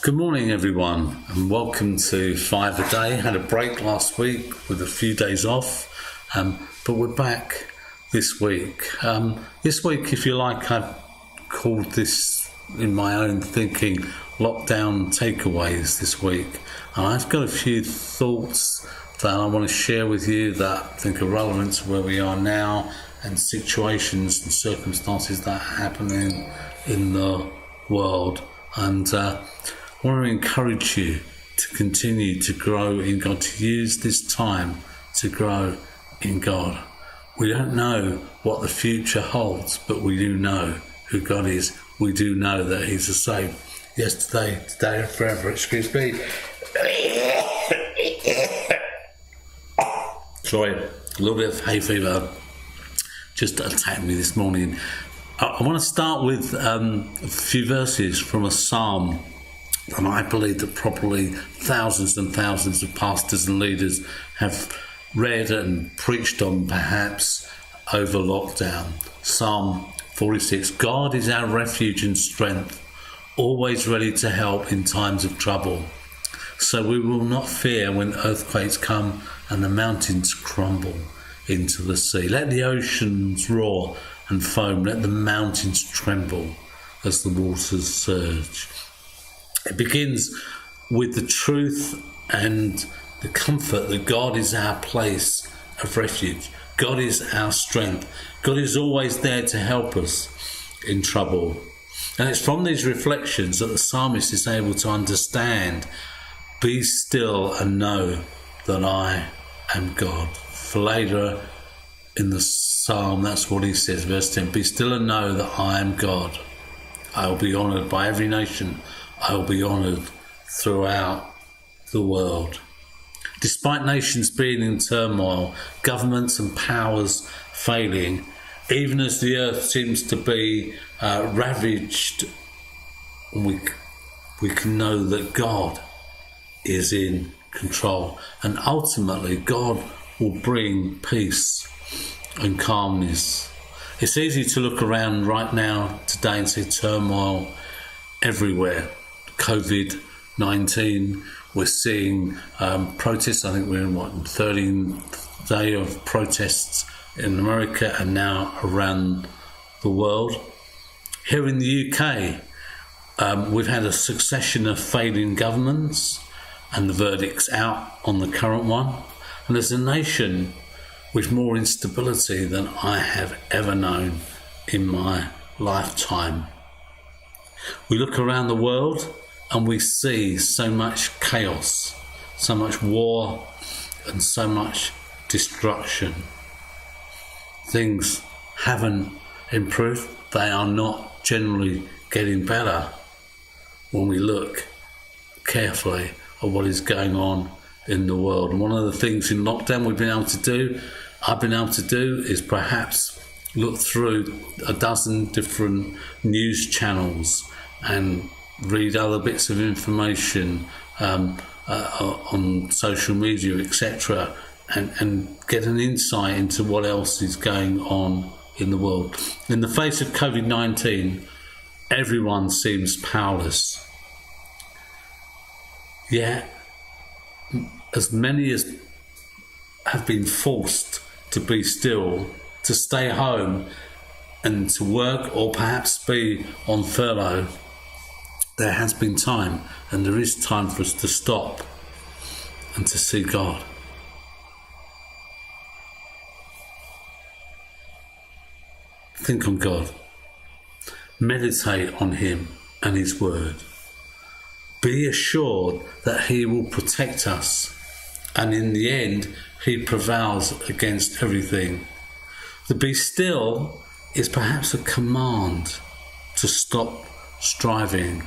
Good morning, everyone, and welcome to 5 a Day. Had a break last week with a few days off, but we're back this week. This week, if you like, I've called this, in my own thinking, lockdown takeaways this week. And I've got a few thoughts that I want to share with you that I think are relevant to where we are now and situations and circumstances that are happening in the world. And I want to encourage you to continue to grow in God, to use this time to grow in God. We don't know what the future holds, but we do know who God is. We do know that He's the same yesterday, today and forever. Excuse me. Sorry, a little bit of hay fever just attacked me this morning. I want to start with a few verses from a psalm, and I believe that probably thousands and thousands of pastors and leaders have read and preached on perhaps over lockdown. Psalm 46, God is our refuge and strength, always ready to help in times of trouble. So we will not fear when earthquakes come and the mountains crumble into the sea. Let the oceans roar and foam, let the mountains tremble as the waters surge. It begins with the truth and the comfort that God is our place of refuge. God is our strength. God is always there to help us in trouble. And it's from these reflections that the psalmist is able to understand, be still and know that I am God. For later in the psalm, that's what he says, verse 10, be still and know that I am God. I will be honoured by every nation. I will be honoured throughout the world. Despite nations being in turmoil, governments and powers failing, even as the earth seems to be ravaged, we can know that God is in control. And ultimately, God will bring peace and calmness. It's easy to look around right now today and see turmoil everywhere. COVID-19, we're seeing protests. I think we're in 13th day of protests in America and now around the world. Here in the UK, we've had a succession of failing governments and the verdict's out on the current one. And as a nation with more instability than I have ever known in my lifetime. We look around the world and we see so much chaos, so much war and so much destruction. Things haven't improved. They are not generally getting better when we look carefully at what is going on in the world. And one of the things in lockdown I've been able to do is perhaps look through a dozen different news channels and read other bits of information on social media, etc., and get an insight into what else is going on in the world. In the face of COVID-19, everyone seems powerless. Yet, as many as have been forced to be still, to stay home and to work or perhaps be on furlough, there has been time, and there is time for us to stop and to see God. Think on God. Meditate on Him and His Word. Be assured that He will protect us, and in the end, He prevails against everything. The be still is perhaps a command to stop striving,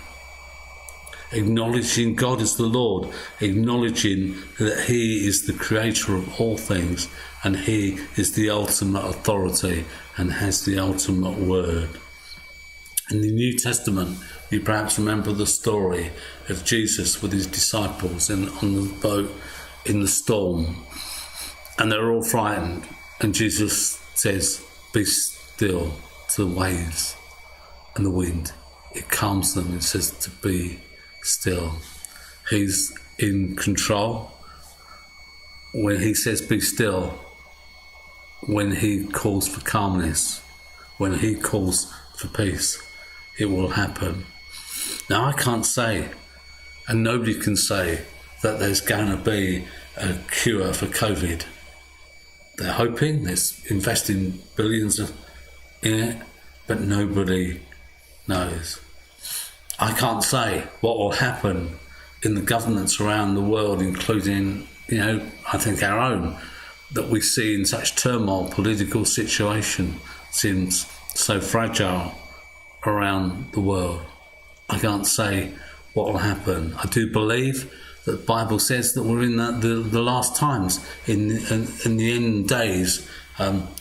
acknowledging God as the Lord, acknowledging that He is the creator of all things and He is the ultimate authority and has the ultimate word. In the New Testament, you perhaps remember the story of Jesus with His disciples on the boat in the storm, and they're all frightened, and Jesus says, be still to the waves and the wind. It calms them and says to be still. He's in control. When he says be still, when he calls for calmness, when he calls for peace, it will happen. Now I can't say, and nobody can say, that there's going to be a cure for COVID. They're hoping, they're investing billions in it, but nobody knows. I can't say what will happen in the governments around the world, including, I think our own, that we see in such turmoil. Political situation seems so fragile around the world. I can't say what will happen. I do believe that the Bible says that we're in the last times, in the end days.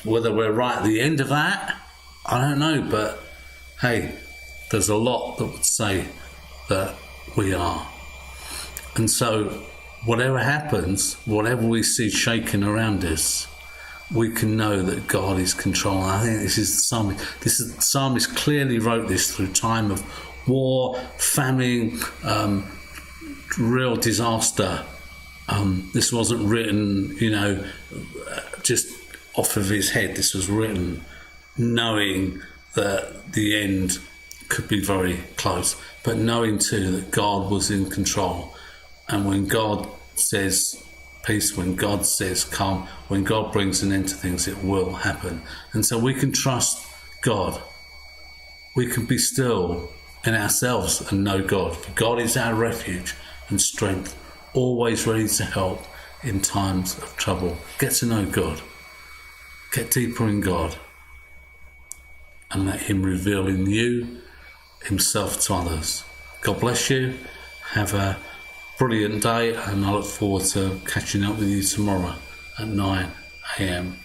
Whether we're right at the end of that, I don't know, but hey, there's a lot that would say that we are. And so whatever happens, whatever we see shaking around us, we can know that God is controlling. I think this is the psalmist clearly wrote this through time of war, famine, real disaster. This wasn't written, just off of his head. This was written knowing that the end could be very close, but knowing too that God was in control. And when God says peace, when God says calm, when God brings an end to things, it will happen. And so we can trust God. We can be still in ourselves and know God. For God is our refuge and strength, always ready to help in times of trouble. Get to know God. Get deeper in God. And let him reveal in you himself to others. God bless you. Have a brilliant day, and I look forward to catching up with you tomorrow at 9 a.m.